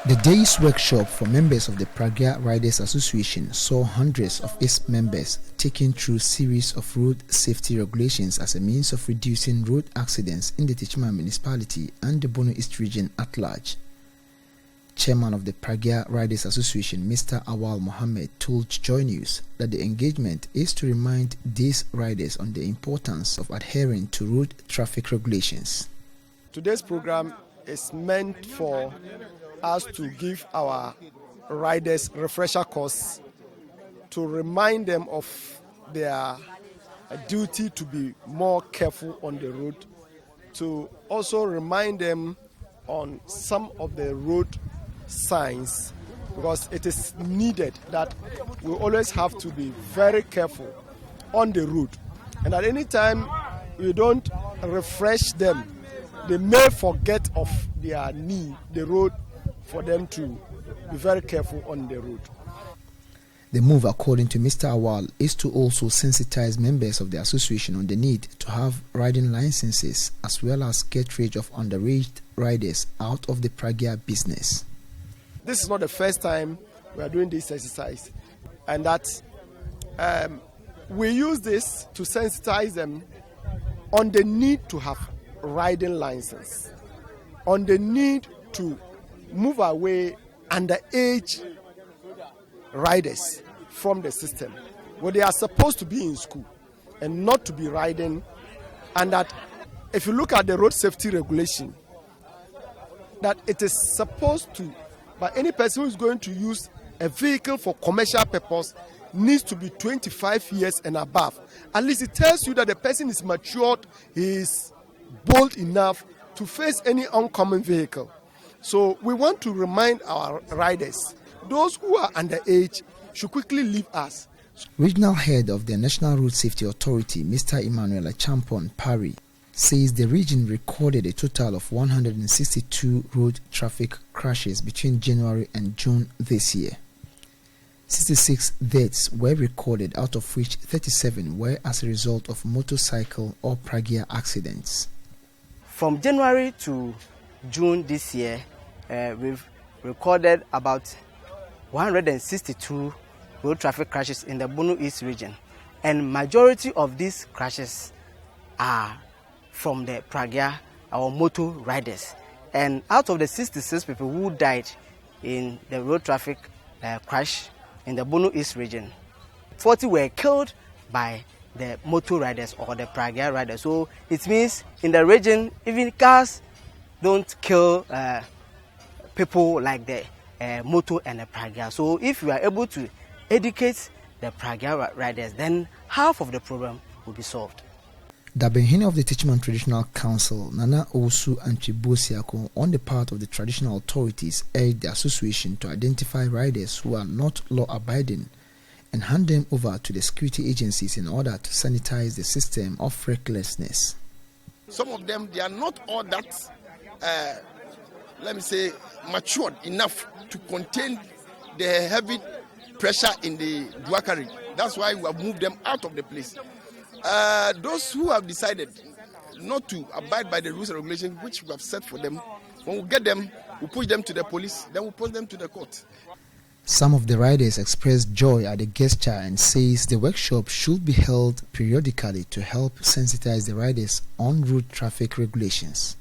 The day's workshop for members of the Pragya Riders Association saw hundreds of its members taking through a series of road safety regulations as a means of reducing road accidents in the Techiman municipality and the Bono East region at large. Chairman of the Pragya Riders Association, Mr. Awal Mohammed, told Joy News that the engagement is to remind these riders on the importance of adhering to road traffic regulations. Today's program is meant for us to give our riders refresher course to remind them of their duty to be more careful on the road, to also remind them on some of the road signs, because it is needed that we always have to be very careful on the road, and at any time we don't refresh them, they may forget of their need, the road, for them to be very careful on the road. The move, according to Mr. Awal, is to also sensitize members of the association on the need to have riding licenses as well as get rid of underage riders out of the Pragya business. This is not the first time we are doing this exercise, and that we use this to sensitize them on the need to have riding license, on the need to move away underage riders from the system, where they are supposed to be in school and not to be riding. And that if you look at the road safety regulation, that it is supposed to, but any person who is going to use a vehicle for commercial purpose needs to be 25 years and above. At least it tells you that the person is matured, he is bold enough to face any oncoming vehicle. So we want to remind our riders, those who are underage should quickly leave us. Regional head of the National Road Safety Authority, Mr. Emmanuel Achampon Parry, says the region recorded a total of 162 road traffic crashes between January and June this year. 66 deaths were recorded, out of which 37 were as a result of motorcycle or Pragya accidents. From January to June this year, we've recorded about 162 road traffic crashes in the Bono East region, and majority of these crashes are from the Pragya, our motor riders. And out of the 66 people who died in the road traffic crash in the Bono East region, 40 were killed by the motor riders or the Pragya riders. So it means in the region, even cars don't kill people like the motor and the Pragya. So if we are able to educate the Pragya riders, then half of the problem will be solved. The Benhine of the Techiman Traditional Council, Nana Osu and Chibosiako, on the part of the traditional authorities, urged the association to identify riders who are not law-abiding and hand them over to the security agencies in order to sanitize the system of recklessness. Some of them, they are not all that, let me say, matured enough to contain the heavy pressure in the Duakari. That's why we have moved them out of the place. Those who have decided not to abide by the rules and regulations which we have set for them, when we get them, we push them to the police, then we push them to the court. Some of the riders expressed joy at the gesture and says the workshop should be held periodically to help sensitize the riders on road traffic regulations.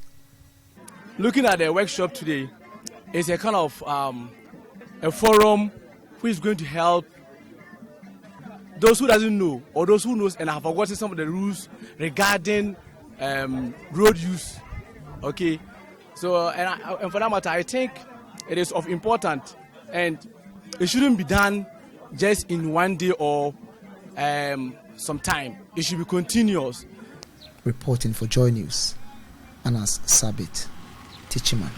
Looking at the workshop today, it's a kind of a forum who is going to help those who doesn't know or those who knows and have forgotten some of the rules regarding road use. Okay, so and for that matter, I think it is of importance, and it shouldn't be done just in one day or some time. It should be continuous. Reporting for Joy News, Anas Sabit, Techiman.